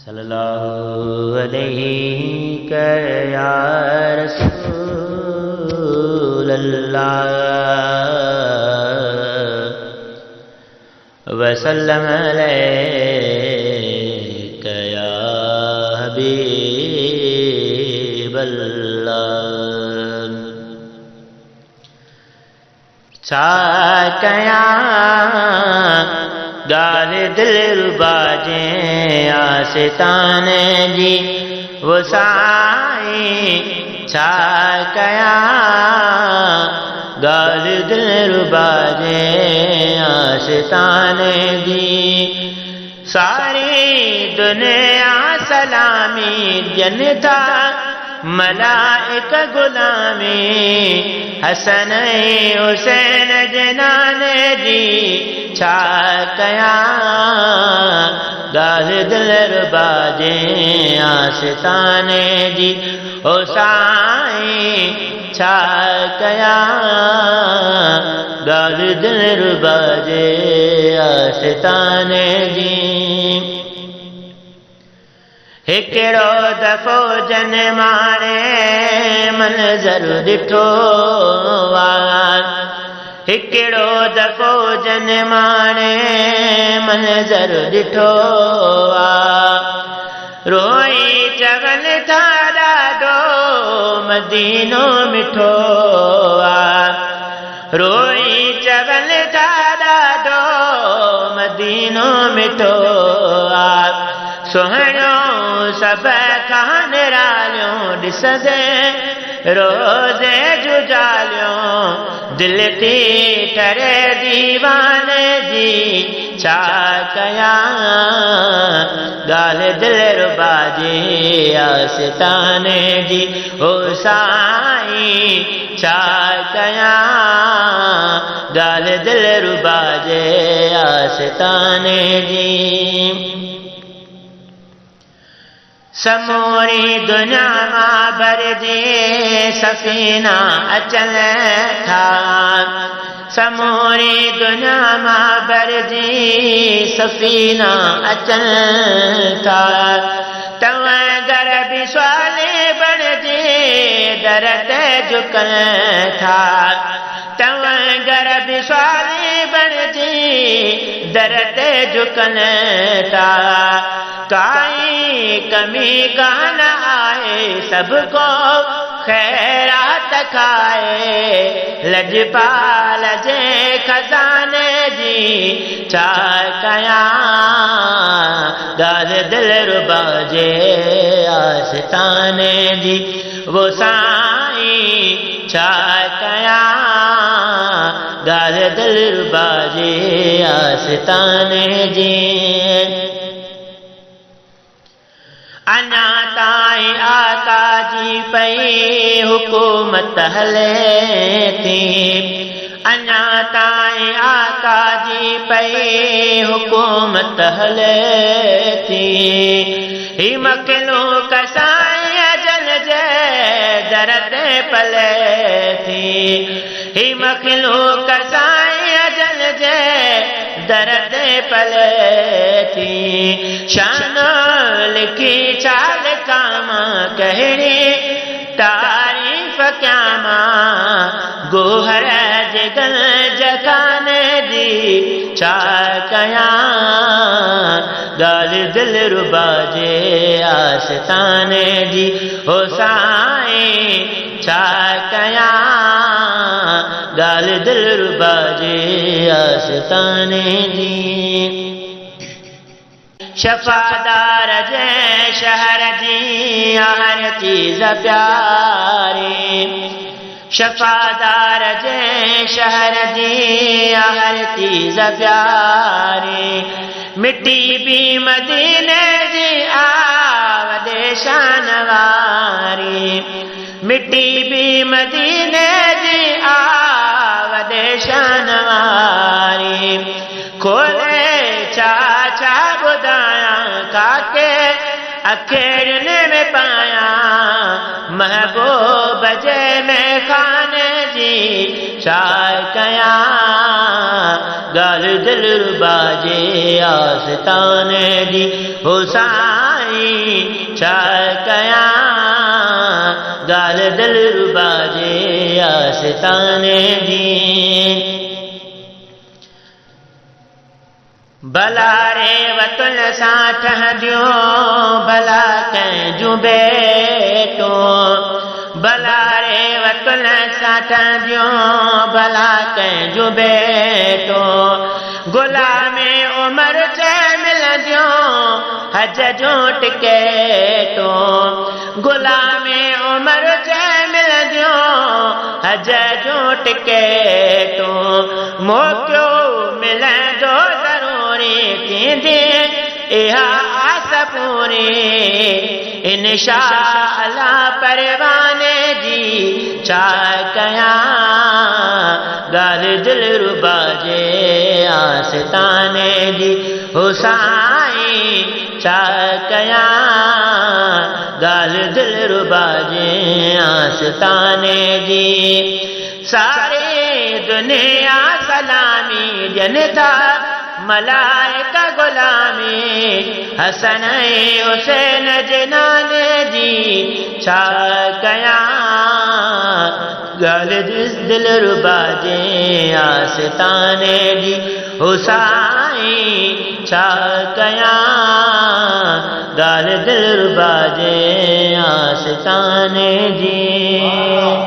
सल्लल्लाहु अलैहि या रसूलल्लाह वसल्लम अलैका या हबीबल्लाह। छा कया गाल दिल रुबाजे आस्ताने जी वो साईं। छा कया गाल दिल रुबाजे आस्ताने जी। सारी दुनिया सलामी ॾियन था मलाइक गुलामी। हसन हुसैन जनाने जी छा कया गाल दिल रुबाजे आस्ताने जी ओ साईं। छा कया गाल दिल रुबाजे आस्ताने जी। हिकिड़ो दफ़ो जन माणे मंज़र ॾिठो वार। हिकिड़ो दफ़ो जन माणे मंज़र ॾिठो वार। रोई चवल था ॾाढो मदीनो मिठो वार। रोई चवल था ॾाढो मदीनो मिठो वार। सुहिणो सब खां निरालियो ॾिसंदे रोज़े जुजालियो। दिल थी ठरे दीवाने जी छा कया गाल दिल रुबाजे आस्ताने जी ओ साईं। छा कया गाल दिल रुबाजे आस्ताने जी। समूरी दुनिया मां भरजे सफ़ीना अचन था। समूरी दुनिया मां भरजे सफ़ीना अचन था। तव्हां घर बि सुवाले बणिजे दर ते झुकन था। तव्हां घर बि सुवाले बणिजे दर ते झुकन था। काई कमी कान आए सबको खैरात खाए। लजपाल जे खजाने जी छा कया गाल दिल रुबाजे आस्ताने जी वो साईं। छा कया गाल दिल रुबाजे आस्ताने जी। अञा ताईं आका जी पई हुकूमत हले थी। अञा ताईं आका जी पई हुकूमत हले थी। ही मखलूक साईं अजल जे दर ते पले थी। ही मखलूक साईं अजल जे दर ते पले थी। शान लिखी चाल कामा कहिड़ी तारीफ़ कयामा। गोहर जगल जगाने जी छा कया गाल दिल रुबाजे आस्ताने जी हो साईं। छा कया गाल दिल रुबाजे आस्ताने जी। शफ़ादार जे शहर जी हर चीज़ प्यारी। शफ़ादार जे शहर जी हर चीज़ प्यारी। मिट्टी भी मदीने जी आवदे शान वारी। मिट्टी भी मदीने जी आवदे शान वारी। खोले छा छा ॿुधाया काके अखेड़ने में पाया। महबूब जे में खाने जी छा कया गाल दिल रुबाजे आस्ताने जी हो साईं। साईं छा कयां ॻाल्हि दिलरुबा जे आस्ताने जी भला रे वतन सां ठहंदियूं भला कंहिंजूं बेटूं भला रे वतन सां ठहंदियूं भला कंहिंजूं बेटूं गुलामी उमिरि चए मिलंदियूं हज जूं टिकेटूं गुलामी उमिरि चए मिलंदियूं हज जूं टिकेटूं मौक़ो मिलंदो ज़रूरी थींदी इहा आस पूरी इंशाअल्लाह परवाने जी छा कयां ॻाल्हि दिलरुबा जे आस्ताने जी हो साईं छा कयां ॻाल्हि दिलरुबा जे आस्ताने जी सारी दुनिया सलामी ॾियनि था मलाइका गुलामी हसन ऐं हुसैन जे नाले जी छा कयां ॻाल्हि दिलरुबा जे आस्ताने जी हो साईं छा कयां ॻाल्हि दिलरुबा जे आस्ताने जी